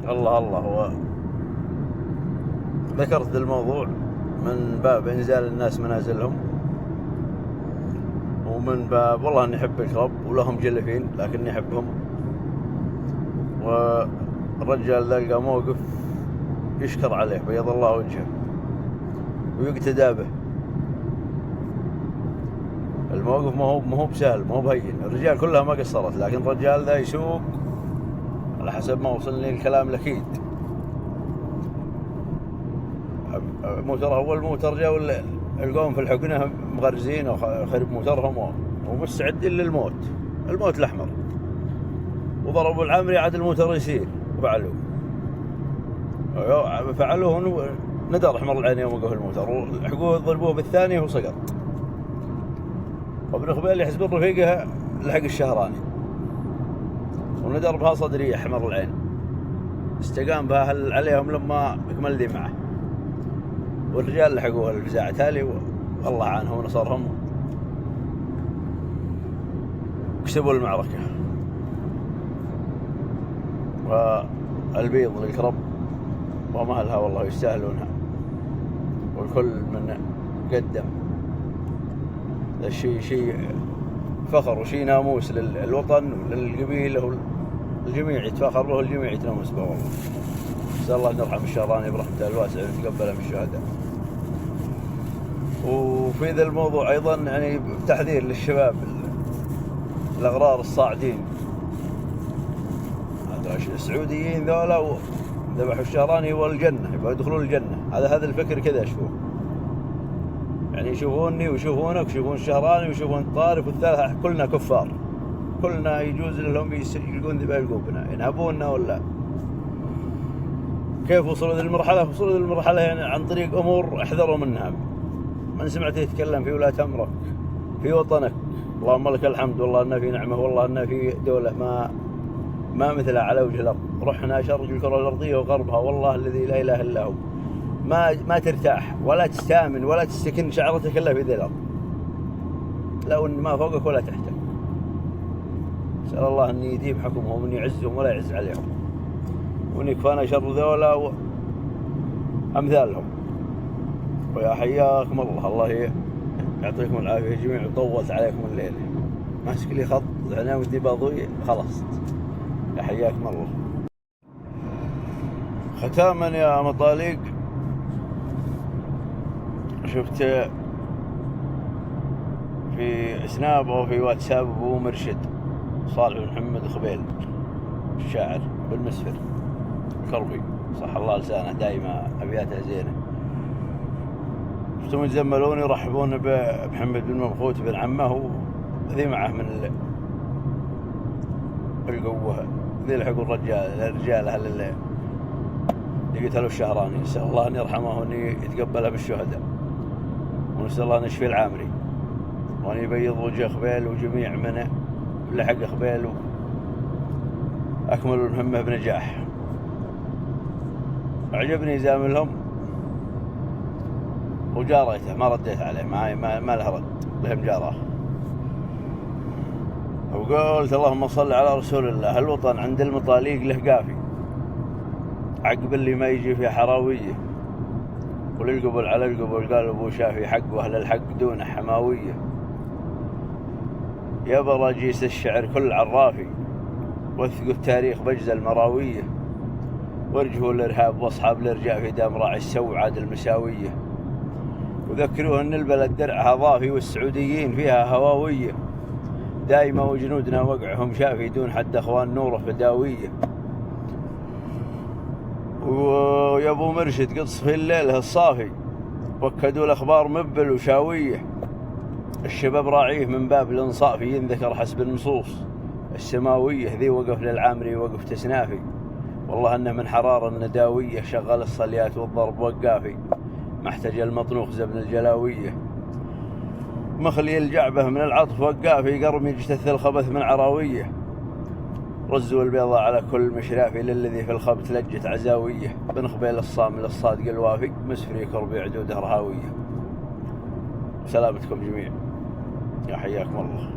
الله الله. هو ذكرت ذا الموضوع من باب إنزال الناس منازلهم، ومن باب والله إني أحب الكلب ولهم جلفين لكني أحبهم. والرجال ذا لقى موقف يشكر عليه بيض الله وجهه ويقتدى به. الموقف ما هو بسهل، ما هو بهين. الرجال كلها ما قصرت، لكن الرجال ذا يسوق على حسب ما وصلني الكلام الأكيد. موتر أول موتر جاء القوم في الحقنة مغرزين وخرب موترهم ومستعدين للموت، الموت الأحمر، وضربوا العمري عاد الموتر يسير فعلوه ندر أحمر العين يوم وقف الموتر، وحقوه ضربوه بالثاني وسقط. وابن خبيل يحسب رفيقه لحق الشهراني وندر بها صدرية أحمر العين، استقام بها عليهم لما اكمل ذي معه، والرجال لحقوها الفزاعة تالي والله عنهم ونصرهم وكسبوا المعركة. والبيض للكرب ومهلها والله يستاهلونها، والكل من قدم شيء فخر وشيء ناموس للوطن وللقبيلة، الجميع يتفاخر به والجميع يتنامس به. والله نسأل الله أن يرحم الشهراني برحمته الواسعة ويتقبله من الشهداء. وفي ذا الموضوع أيضا يعني تحذير للشباب الأغرار الصاعدين، السعوديين ذولا ذبحوا الشهراني والجنة يبغوا يدخلون الجنة. هذا الفكر كذا يشوفون، يعني يشوفوني ويشوفونك ويشوفون الشهراني ويشوفون الطارف والثالث، كلنا كفار، كلنا يجوز لهم يلقون ذبح قلوبنا ينهبوننا ولا. كيف وصلوا ذي المرحلة؟ وصلوا ذي المرحلة يعني عن طريق أمور احذروا منها. من سمعت يتكلم في ولاة أمرك في وطنك، اللهم لك الحمد، والله أننا في نعمة، والله أننا في دولة ما مثلها على وجه الأرض. رحنا شرق الكرة الأرضية وغربها، والله الذي لا إله إلا هو ما ترتاح ولا تستامن ولا تستكن شعرتك إلا في ذي الأرض، لو أن ما فوقك ولا تحتك. أسأل الله أن يديم حكمهم وأن يعزهم ولا يعز عليهم، وأن يكفانا شر ذولا وأمثالهم. ويا حياكم الله يعطيكم العافية جميع، وطولت عليكم الليل، ماسك لي خط يعني ودي باضوي خلصت. يا حياكم الله. ختاما يا مطالق، شفت في سناب أو في واتساب أبو مرشد صالح بن محمد خبيل الشاعر بالمسفر الكربي، صح الله لسانه دائما أبياته زينة، شفتهم يتزملون يرحبون بمحمد بن مبخوت بن عمه ذي معه من القوة ذي لحقوا الرجال أهل الليل اللي قتلوا الشهراني. نسأل الله أن يرحمه وأن يتقبله بالشهداء، ونسأل الله أن يشفي العامري وأن يبيض وجه خبيل وجميع من لحق خبيل أكملوا المهمة بنجاح. أعجبني زاملهم وجاريته ما رديت عليه، ما له رد، لهم جاره. وقلت اللهم صل على رسول الله، الوطن عند المطاليق له قافي، عقب اللي ما يجي في حراوية، وللقبل على القبل قال أبو شافي حق، وأهل الحق دون حماوية. يا براجيس الشعر كل عرافي، وثقوا التاريخ بجز المراوية، وارجهوا الإرهاب وأصحاب الإرجاء في دام راعي السوعد المساوية، وذكروه أن البلد درعها ضافي، والسعوديين فيها هواوية، دائما وجنودنا وقعهم شافي، دون حد أخوان نوره فداوية. ويا أبو مرشد قص في الليل الصافي، وكدوا الأخبار مبل وشاوية، الشباب راعيه من باب الانصاف، ينذكر حسب النصوص السماوية، ذي وقف للعامري وقف تسنافي، والله أنه من حرارة النداوية، شغل الصليات والضرب وقافي، ما احتاج المطنوخ زبن الجلاوية، مخلي الجعبة من العطف وقافي، قرم يجتث الخبث من عراوية، رزوا البيضاء على كل مشرافي، للذي في الخبث لجت عزاوية، بن خبيل الصامل الصادق الوافي، مسفري كربي عدوده رهاوية. سلامتكم جميع، يا حياكم الله.